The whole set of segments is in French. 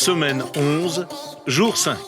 Semaine 11, jour 5.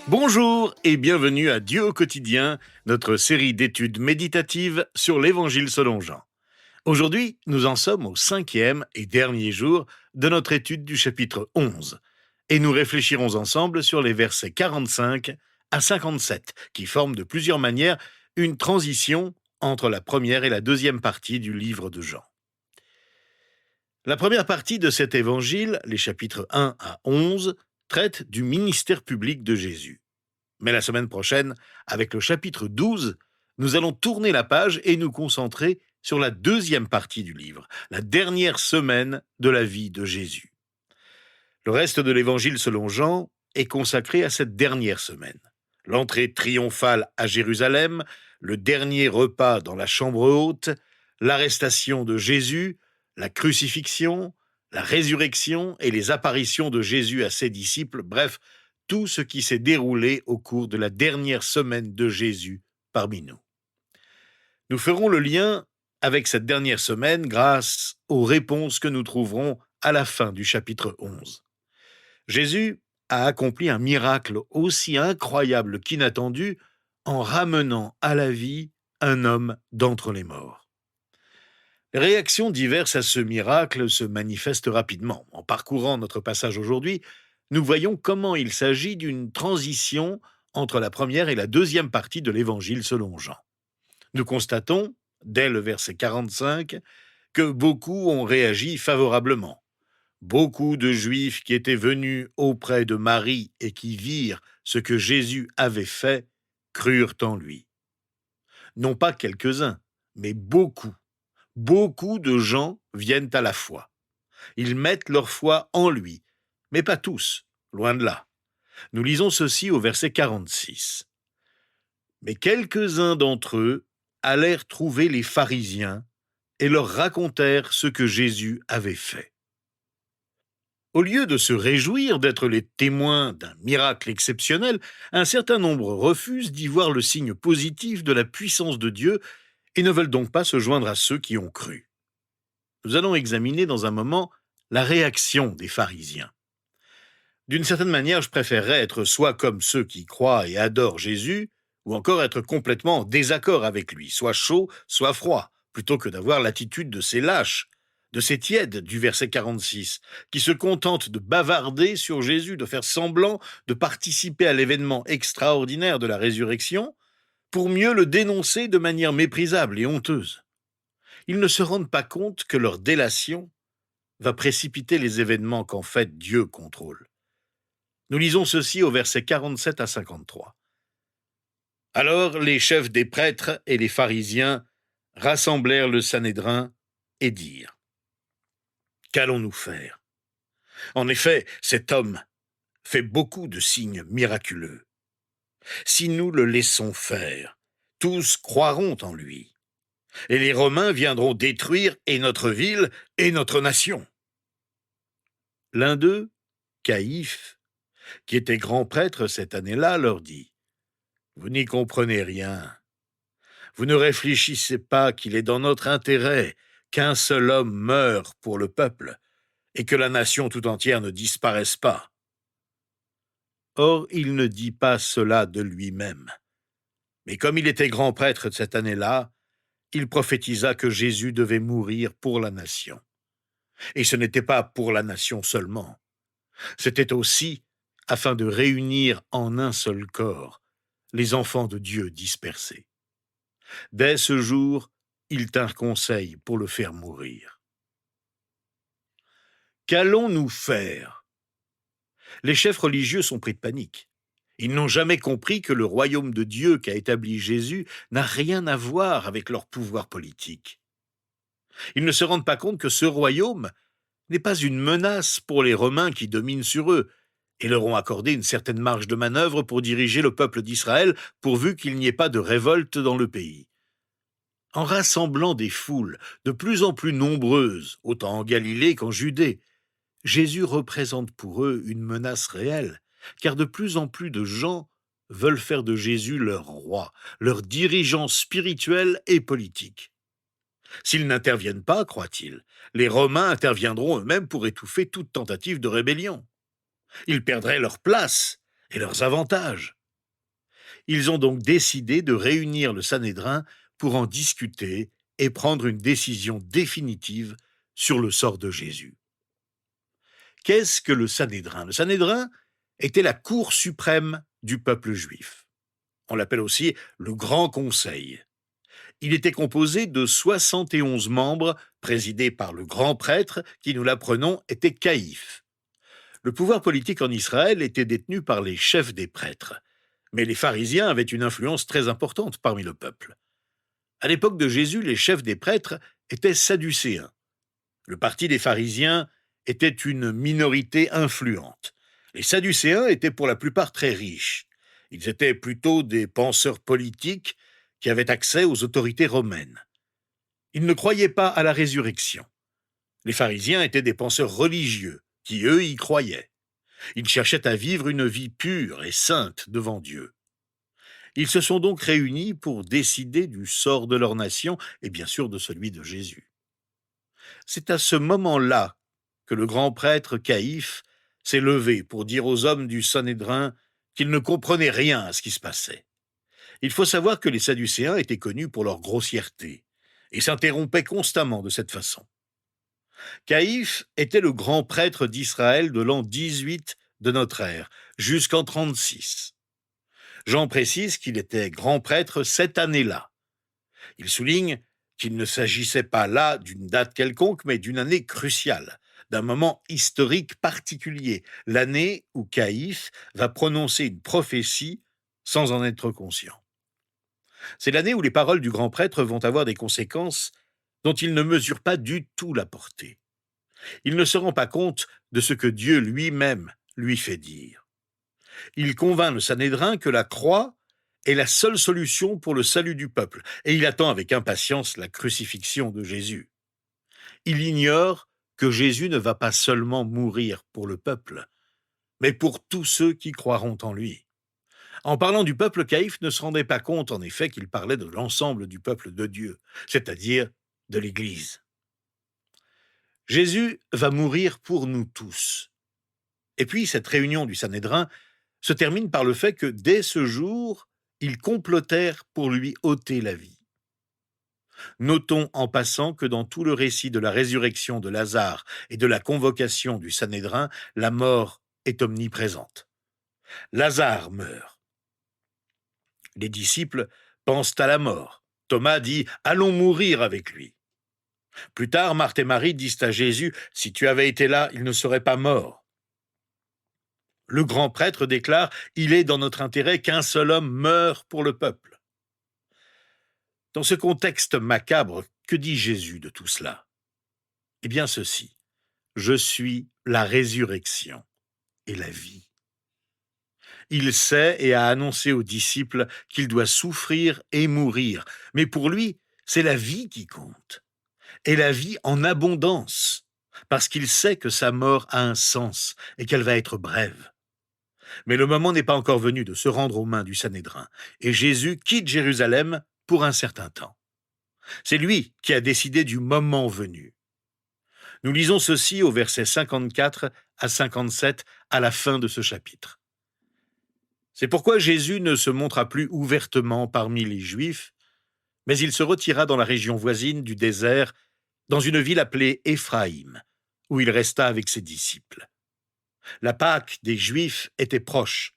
Bonjour et bienvenue à Dieu au quotidien, notre série d'études méditatives sur l'Évangile selon Jean. Aujourd'hui, nous en sommes au 5e et dernier jour de notre étude du chapitre 11 et nous réfléchirons ensemble sur les versets 45 à 57 qui forment de plusieurs manières une transition entre la première et la deuxième partie du livre de Jean. La première partie de cet évangile, les chapitres 1 à 11, traite du ministère public de Jésus. Mais la semaine prochaine, avec le chapitre 12, nous allons tourner la page et nous concentrer sur la deuxième partie du livre, la dernière semaine de la vie de Jésus. Le reste de l'évangile selon Jean est consacré à cette dernière semaine. L'entrée triomphale à Jérusalem, le dernier repas dans la chambre haute, l'arrestation de Jésus, la crucifixion, la résurrection et les apparitions de Jésus à ses disciples, bref, tout ce qui s'est déroulé au cours de la dernière semaine de Jésus parmi nous. Nous ferons le lien avec cette dernière semaine grâce aux réponses que nous trouverons à la fin du chapitre 11. Jésus a accompli un miracle aussi incroyable qu'inattendu en ramenant à la vie un homme d'entre les morts. Les réactions diverses à ce miracle se manifestent rapidement. En parcourant notre passage aujourd'hui, nous voyons comment il s'agit d'une transition entre la première et la deuxième partie de l'Évangile selon Jean. Nous constatons, dès le verset 45, que beaucoup ont réagi favorablement. Beaucoup de Juifs qui étaient venus auprès de Marie et qui virent ce que Jésus avait fait, crurent en lui. Non pas quelques-uns, mais beaucoup. Beaucoup de gens viennent à la foi. Ils mettent leur foi en lui, mais pas tous, loin de là. Nous lisons ceci au verset 46. Mais quelques-uns d'entre eux allèrent trouver les pharisiens et leur racontèrent ce que Jésus avait fait. Au lieu de se réjouir d'être les témoins d'un miracle exceptionnel, un certain nombre refusent d'y voir le signe positif de la puissance de Dieu et ne veulent donc pas se joindre à ceux qui ont cru. Nous allons examiner dans un moment la réaction des pharisiens. D'une certaine manière, je préférerais être soit comme ceux qui croient et adorent Jésus, ou encore être complètement en désaccord avec lui, soit chaud, soit froid, plutôt que d'avoir l'attitude de ces lâches, de ces tièdes du verset 46, qui se contentent de bavarder sur Jésus, de faire semblant de participer à l'événement extraordinaire de la résurrection, pour mieux le dénoncer de manière méprisable et honteuse. Ils ne se rendent pas compte que leur délation va précipiter les événements qu'en fait Dieu contrôle. Nous lisons ceci au verset 47 à 53. Alors les chefs des prêtres et les pharisiens rassemblèrent le Sanhédrin et dirent : Qu'allons-nous faire ? En effet, cet homme fait beaucoup de signes miraculeux. Si nous le laissons faire, tous croiront en lui. Et les Romains viendront détruire et notre ville et notre nation. L'un d'eux, Caïphe, qui était grand prêtre cette année-là, leur dit : Vous n'y comprenez rien. Vous ne réfléchissez pas qu'il est dans notre intérêt qu'un seul homme meure pour le peuple et que la nation tout entière ne disparaisse pas. Or, il ne dit pas cela de lui-même. Mais comme il était grand prêtre cette année-là, il prophétisa que Jésus devait mourir pour la nation. Et ce n'était pas pour la nation seulement. C'était aussi afin de réunir en un seul corps les enfants de Dieu dispersés. Dès ce jour, ils tinrent conseil pour le faire mourir. Qu'allons-nous faire ? Les chefs religieux sont pris de panique. Ils n'ont jamais compris que le royaume de Dieu qu'a établi Jésus n'a rien à voir avec leur pouvoir politique. Ils ne se rendent pas compte que ce royaume n'est pas une menace pour les Romains qui dominent sur eux et leur ont accordé une certaine marge de manœuvre pour diriger le peuple d'Israël pourvu qu'il n'y ait pas de révolte dans le pays. En rassemblant des foules de plus en plus nombreuses, autant en Galilée qu'en Judée, Jésus représente pour eux une menace réelle, car de plus en plus de gens veulent faire de Jésus leur roi, leur dirigeant spirituel et politique. S'ils n'interviennent pas, croit-il, les Romains interviendront eux-mêmes pour étouffer toute tentative de rébellion. Ils perdraient leur place et leurs avantages. Ils ont donc décidé de réunir le Sanhédrin pour en discuter et prendre une décision définitive sur le sort de Jésus. Qu'est-ce que le Sanhédrin? Le Sanhédrin était la cour suprême du peuple juif. On l'appelle aussi le Grand Conseil. Il était composé de 71 membres, présidés par le grand prêtre, qui, nous l'apprenons, était Caïphe. Le pouvoir politique en Israël était détenu par les chefs des prêtres, mais les pharisiens avaient une influence très importante parmi le peuple. À l'époque de Jésus, les chefs des prêtres étaient sadducéens. Le parti des pharisiens était une minorité influente. Les sadducéens étaient pour la plupart très riches. Ils étaient plutôt des penseurs politiques qui avaient accès aux autorités romaines. Ils ne croyaient pas à la résurrection. Les pharisiens étaient des penseurs religieux qui, eux, y croyaient. Ils cherchaient à vivre une vie pure et sainte devant Dieu. Ils se sont donc réunis pour décider du sort de leur nation et bien sûr de celui de Jésus. C'est à ce moment-là que le grand prêtre Caïphe s'est levé pour dire aux hommes du Sanhédrin qu'ils ne comprenaient rien à ce qui se passait. Il faut savoir que les Sadducéens étaient connus pour leur grossièreté et s'interrompaient constamment de cette façon. Caïphe était le grand prêtre d'Israël de l'an 18 de notre ère, jusqu'en 36. Jean précise qu'il était grand prêtre cette année-là. Il souligne qu'il ne s'agissait pas là d'une date quelconque, mais d'une année cruciale, d'un moment historique particulier, l'année où Caïphe va prononcer une prophétie sans en être conscient. C'est l'année où les paroles du grand prêtre vont avoir des conséquences dont il ne mesure pas du tout la portée. Il ne se rend pas compte de ce que Dieu lui-même lui fait dire. Il convainc le Sanhédrin que la croix est la seule solution pour le salut du peuple, et il attend avec impatience la crucifixion de Jésus. Il ignore que Jésus ne va pas seulement mourir pour le peuple, mais pour tous ceux qui croiront en lui. En parlant du peuple, Caïphe ne se rendait pas compte, en effet, qu'il parlait de l'ensemble du peuple de Dieu, c'est-à-dire de l'Église. Jésus va mourir pour nous tous. Et puis, cette réunion du Sanhédrin se termine par le fait que, dès ce jour, ils complotèrent pour lui ôter la vie. Notons en passant que dans tout le récit de la résurrection de Lazare et de la convocation du Sanhédrin, la mort est omniprésente. Lazare meurt. Les disciples pensent à la mort. Thomas dit « Allons mourir avec lui ». Plus tard, Marthe et Marie disent à Jésus « Si tu avais été là, il ne serait pas mort ». Le grand prêtre déclare « Il est dans notre intérêt qu'un seul homme meure pour le peuple ». Dans ce contexte macabre, que dit Jésus de tout cela? Eh bien ceci, « Je suis la résurrection et la vie ». Il sait et a annoncé aux disciples qu'il doit souffrir et mourir, mais pour lui, c'est la vie qui compte, et la vie en abondance, parce qu'il sait que sa mort a un sens et qu'elle va être brève. Mais le moment n'est pas encore venu de se rendre aux mains du Sanhédrin, et Jésus quitte Jérusalem pour un certain temps. C'est lui qui a décidé du moment venu. Nous lisons ceci au verset 54 à 57 à la fin de ce chapitre. C'est pourquoi Jésus ne se montra plus ouvertement parmi les Juifs, mais il se retira dans la région voisine du désert, dans une ville appelée Éphraïm, où il resta avec ses disciples. La Pâque des Juifs était proche,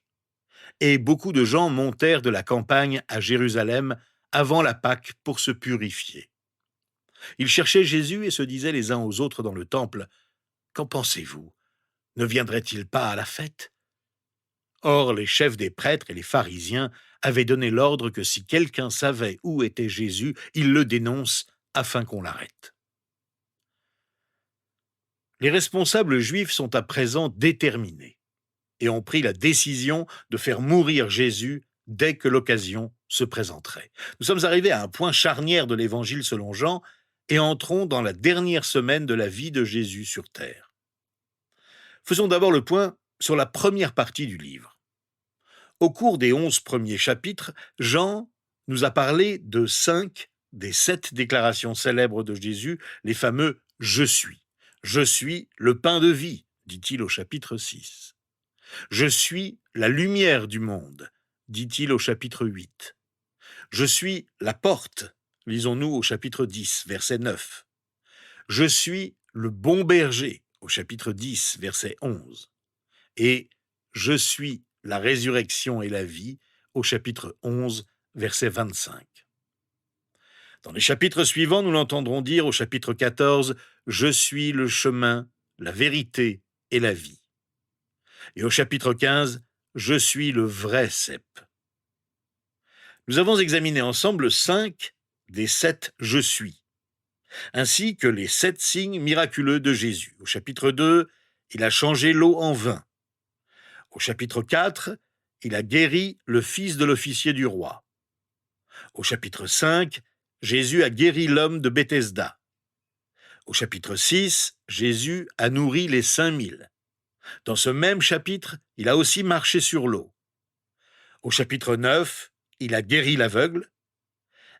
et beaucoup de gens montèrent de la campagne à Jérusalem avant la Pâque pour se purifier. Ils cherchaient Jésus et se disaient les uns aux autres dans le temple, « Qu'en pensez-vous? Ne viendrait-il pas à la fête ?» Or, les chefs des prêtres et les pharisiens avaient donné l'ordre que si quelqu'un savait où était Jésus, il le dénonce afin qu'on l'arrête. Les responsables juifs sont à présent déterminés et ont pris la décision de faire mourir Jésus dès que l'occasion se présenterait. Nous sommes arrivés à un point charnière de l'Évangile selon Jean et entrons dans la dernière semaine de la vie de Jésus sur terre. Faisons d'abord le point sur la première partie du livre. Au cours des 11 premiers chapitres, Jean nous a parlé de 5 des 7 déclarations célèbres de Jésus, les fameux « Je suis ». « Je suis le pain de vie », dit-il au chapitre 6. « Je suis la lumière du monde », dit-il au chapitre 8. « Je suis la porte », lisons-nous au chapitre 10, verset 9. « Je suis le bon berger », au chapitre 10, verset 11. Et « Je suis la résurrection et la vie », au chapitre 11, verset 25. Dans les chapitres suivants, nous l'entendrons dire au chapitre 14, « Je suis le chemin, la vérité et la vie ». Et au chapitre 15, « Je suis le vrai cep ». Nous avons examiné ensemble 5 des 7 « Je suis », ainsi que les 7 signes miraculeux de Jésus. Au chapitre 2, il a changé l'eau en vin. Au chapitre 4, il a guéri le fils de l'officier du roi. Au chapitre 5, Jésus a guéri l'homme de Bethesda. Au chapitre 6, Jésus a nourri les 5000. Dans ce même chapitre, il a aussi marché sur l'eau. Au chapitre 9, il a guéri l'aveugle.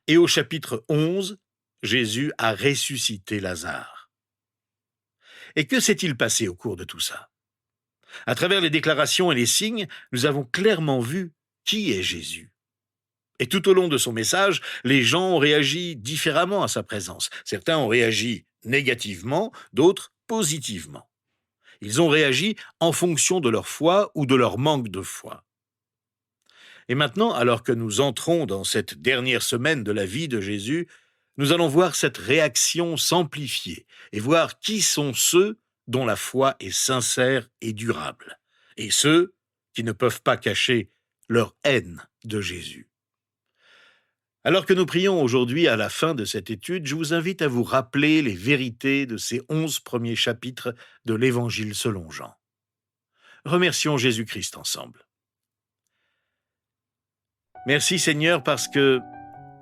Et au chapitre 11, Jésus a ressuscité Lazare. Et que s'est-il passé au cours de tout ça ? À travers les déclarations et les signes, nous avons clairement vu qui est Jésus. Et tout au long de son message, les gens ont réagi différemment à sa présence. Certains ont réagi négativement, d'autres positivement. Ils ont réagi en fonction de leur foi ou de leur manque de foi. Et maintenant, alors que nous entrons dans cette dernière semaine de la vie de Jésus, nous allons voir cette réaction s'amplifier et voir qui sont ceux dont la foi est sincère et durable, et ceux qui ne peuvent pas cacher leur haine de Jésus. Alors que nous prions aujourd'hui à la fin de cette étude, je vous invite à vous rappeler les vérités de ces 11 premiers chapitres de l'Évangile selon Jean. Remercions Jésus-Christ ensemble. Merci Seigneur parce que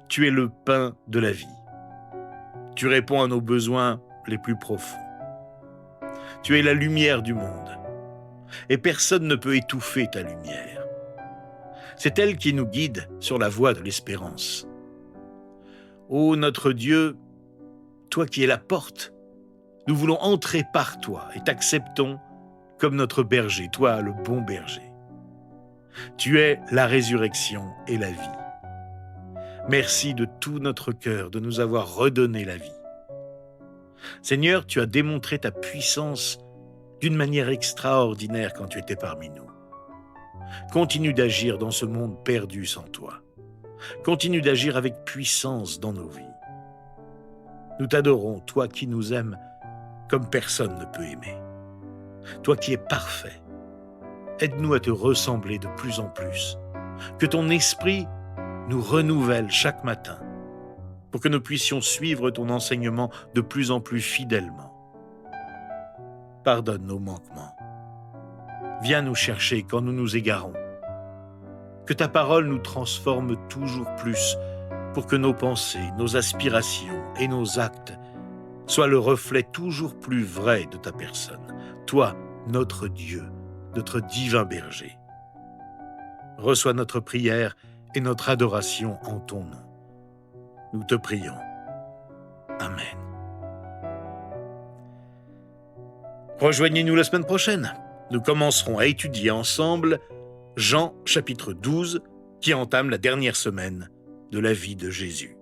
tu es le pain de la vie. Tu réponds à nos besoins les plus profonds. Tu es la lumière du monde. Et personne ne peut étouffer ta lumière. C'est elle qui nous guide sur la voie de l'espérance. Ô notre Dieu, toi qui es la porte, nous voulons entrer par toi et t'acceptons comme notre berger, toi le bon berger. Tu es la résurrection et la vie. Merci de tout notre cœur de nous avoir redonné la vie. Seigneur, tu as démontré ta puissance d'une manière extraordinaire quand tu étais parmi nous. Continue d'agir dans ce monde perdu sans toi. Continue d'agir avec puissance dans nos vies. Nous t'adorons, toi qui nous aimes comme personne ne peut aimer. Toi qui es parfait. Aide-nous à te ressembler de plus en plus. Que ton esprit nous renouvelle chaque matin pour que nous puissions suivre ton enseignement de plus en plus fidèlement. Pardonne nos manquements. Viens nous chercher quand nous nous égarons. Que ta parole nous transforme toujours plus pour que nos pensées, nos aspirations et nos actes soient le reflet toujours plus vrai de ta personne. Toi, notre Dieu, notre divin berger. Reçois notre prière et notre adoration en ton nom. Nous te prions. Amen. Rejoignez-nous la semaine prochaine. Nous commencerons à étudier ensemble Jean chapitre 12, qui entame la dernière semaine de la vie de Jésus.